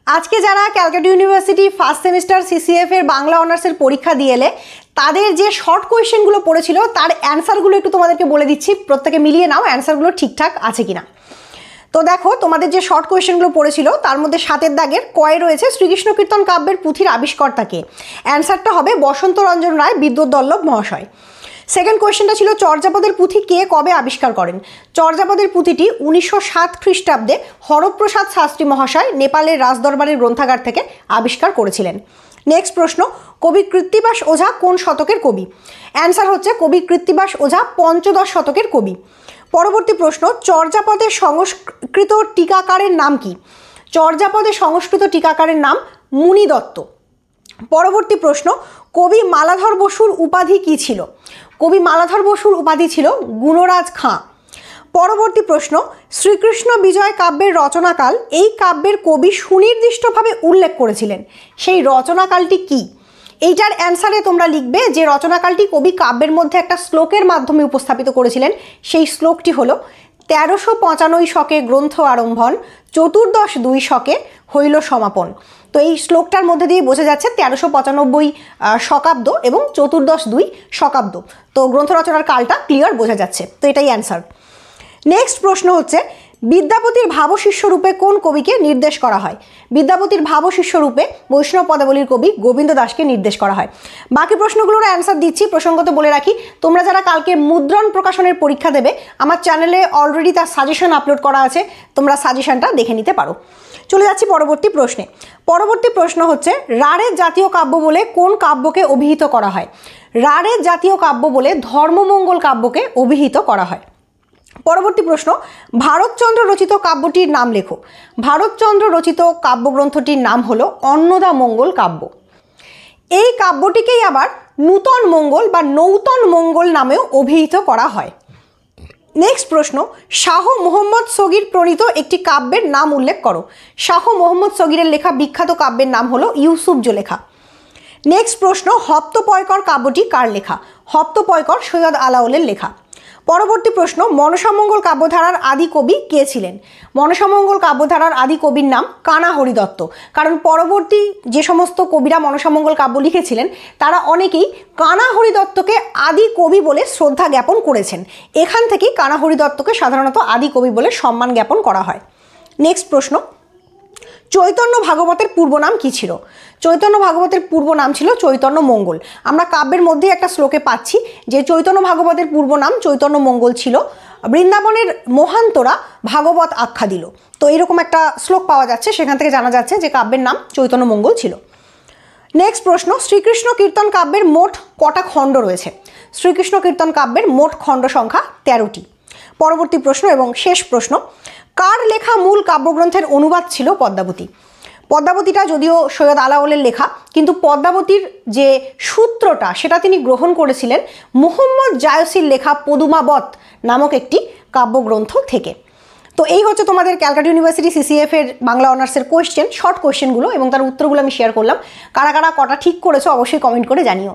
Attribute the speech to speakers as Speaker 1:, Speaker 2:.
Speaker 1: আজকে যারা Calcutta university first semester CCF এর বাংলা অনার্সের পরীক্ষা দিয়ে এলে তাদের যে শর্ট কোয়েশ্চেনগুলো পড়েছিল তার অ্যান্সারগুলো একটু তোমাদেরকে বলে দিচ্ছি, প্রত্যেকে মিলিয়ে নাও অ্যান্সারগুলো ঠিকঠাক আছে কিনা। তো দেখো, তোমাদের যে শর্ট কোয়েশ্চেনগুলো পড়েছিল তার মধ্যে 7 দাগের কয়ে রয়েছে শ্রীকৃষ্ণ কীর্তন কাব্যের পুঁথির আবিষ্কর্তাকে। অ্যান্সারটা হবে বসন্ত রঞ্জন রায় বিদ্যুৎবল্লভ মহাশয়। সেকেন্ড কোয়েশ্চেনটা ছিল চর্যাপদের পুঁথি কে কবে আবিষ্কার করেন। চর্যাপদের পুঁথিটি 1907 খ্রিস্টাব্দে হরপ্রসাদ শাস্ত্রী মহাশয় নেপালের রাজদরবারের গ্রন্থাগার থেকে আবিষ্কার করেছিলেন। নেক্সট প্রশ্ন, কবি কৃত্তিবাস ওঝা কোন শতকের কবি। অ্যান্সার হচ্ছে কবি কৃত্তিবাস ওঝা পঞ্চদশ শতকের কবি। পরবর্তী প্রশ্ন, চর্যাপদের সংস্কৃত টিকাকারের নাম কি। চর্যাপদের সংস্কৃত টিকাকারের নাম মুনি দত্ত। পরবর্তী প্রশ্ন, কবি মালাধর বসুর উপাধি কি ছিল। কবি মালাধর বসুর উপাধি ছিল গুণরাজ খাঁ। পরবর্তী প্রশ্ন, শ্রীকৃষ্ণ বিজয় কাব্যের রচনাকাল এই কাব্যের কবি সুনির্দিষ্টভাবে উল্লেখ করেছিলেন, সেই রচনাকালটি কি। এইটার অ্যান্সারে তোমরা লিখবে যে রচনাকালটি কবি কাব্যের মধ্যে একটা শ্লোকের মাধ্যমে উপস্থাপিত করেছিলেন, সেই শ্লোকটি হলো 1395 শকে গ্রন্থ আরম্ভন, 14-2 শকে হইল সমাপন। তো এই শ্লোকটার মধ্যে দিয়ে বোঝা যাচ্ছে 1395 শকাব্দ এবং 14-2 শকাব্দ। তো গ্রন্থ রচনার কালটা ক্লিয়ার বোঝা যাচ্ছে, তো এটাই অ্যান্সার। নেক্সট প্রশ্ন হচ্ছে বিদ্যাপতির ভাবশিষ্য রূপে কোন কবিকে নির্দেশ করা হয়। বিদ্যাপতির ভাবশিষ্য রূপে বৈষ্ণব পদাবলীর কবি গোবিন্দ দাসকে নির্দেশ করা হয়। বাকি প্রশ্নগুলোর অ্যান্সার দিচ্ছি। প্রসঙ্গত বলে রাখি, তোমরা যারা কালকে মুদ্রণ প্রকাশনের পরীক্ষা দেবে আমার চ্যানেলে অলরেডি তার সাজেশন আপলোড করা আছে, তোমরা সাজেশনটা দেখে নিতে পারো। চলে যাচ্ছি পরবর্তী প্রশ্নে। পরবর্তী প্রশ্ন হচ্ছে রাঢ়ের জাতীয় কাব্য বলে কোন কাব্যকে অভিহিত করা হয়। রাঢ়ের জাতীয় কাব্য বলে ধর্মমঙ্গল কাব্যকে অভিহিত করা হয়। পরবর্তী প্রশ্ন, ভারতচন্দ্র রচিত কাব্যটির নাম লেখো। ভারতচন্দ্র রচিত কাব্যগ্রন্থটির নাম হলো অন্নদা মঙ্গল কাব্য। এই কাব্যটিকেই আবার নূতন মঙ্গল বা নৌতন মঙ্গল নামেও অভিহিত করা হয়। নেক্সট প্রশ্ন, শাহ মোহাম্মদ সগির প্রণীত একটি কাব্যের নাম উল্লেখ করো। শাহ মোহাম্মদ সগিরের লেখা বিখ্যাত কাব্যের নাম হলো ইউসুফ জুলেখা। নেক্সট প্রশ্ন, হপ্তপয়কর কাব্যটি কার লেখা। হপ্তপয়কর সৈয়দ আলাওলের লেখা। পরবর্তী প্রশ্ন, মনসামঙ্গল কাব্যধারার আদি কবি কে ছিলেন। মনসামঙ্গল কাব্যধারার আদি কবির নাম কানা হরিদত্ত। কারণ পরবর্তী যে সমস্ত কবিরা মনসামঙ্গল কাব্য লিখেছিলেন তারা অনেকেই কানা হরিদত্তকে আদি কবি বলে শ্রদ্ধা জ্ঞাপন করেছেন। এখান থেকেই কানা হরিদত্তকে সাধারণত আদি কবি বলে সম্মান জ্ঞাপন করা হয়। নেক্সট প্রশ্ন, চৈতন্য ভাগবতের পূর্ব নাম কি ছিল। চৈতন্য ভাগবতের পূর্ব নাম ছিল চৈতন্য মঙ্গল। আমরা কাব্যের মধ্যেই একটা শ্লোকে পাচ্ছি যে চৈতন্য ভাগবতের পূর্ব নাম চৈতন্য মঙ্গল ছিল, বৃন্দাবনের মহান্তরা ভাগবত আখ্যা দিল। তো এরকম একটা শ্লোক পাওয়া যাচ্ছে, সেখান থেকে জানা যাচ্ছে যে কাব্যের নাম চৈতন্য মঙ্গল ছিল। নেক্সট প্রশ্ন, শ্রীকৃষ্ণ কীর্তন কাব্যের মোট কটা খণ্ড রয়েছে। শ্রীকৃষ্ণ কীর্তন কাব্যের মোট খণ্ড সংখ্যা 13টি। পরবর্তী প্রশ্ন এবং শেষ প্রশ্ন, কার লেখা মূল কাব্যগ্রন্থের অনুবাদ ছিল পদ্মাবতী। পদ্মাবতীটা যদিও সৈয়দ আলাওলের লেখা, কিন্তু পদ্মাবতীর যে সূত্রটা সেটা তিনি গ্রহণ করেছিলেন মুহম্মদ জায়সির লেখা পদুমাবত নামক একটি কাব্যগ্রন্থ থেকে। তো এই হচ্ছে তোমাদের ক্যালকাটা ইউনিভার্সিটি সিসিএফ এর বাংলা অনার্সের কোয়েশ্চেন, শর্ট কোয়েশ্চেনগুলো, এবং তার উত্তরগুলো আমি শেয়ার করলাম। কারা কারা কটা ঠিক করেছো অবশ্যই কমেন্ট করে জানিও।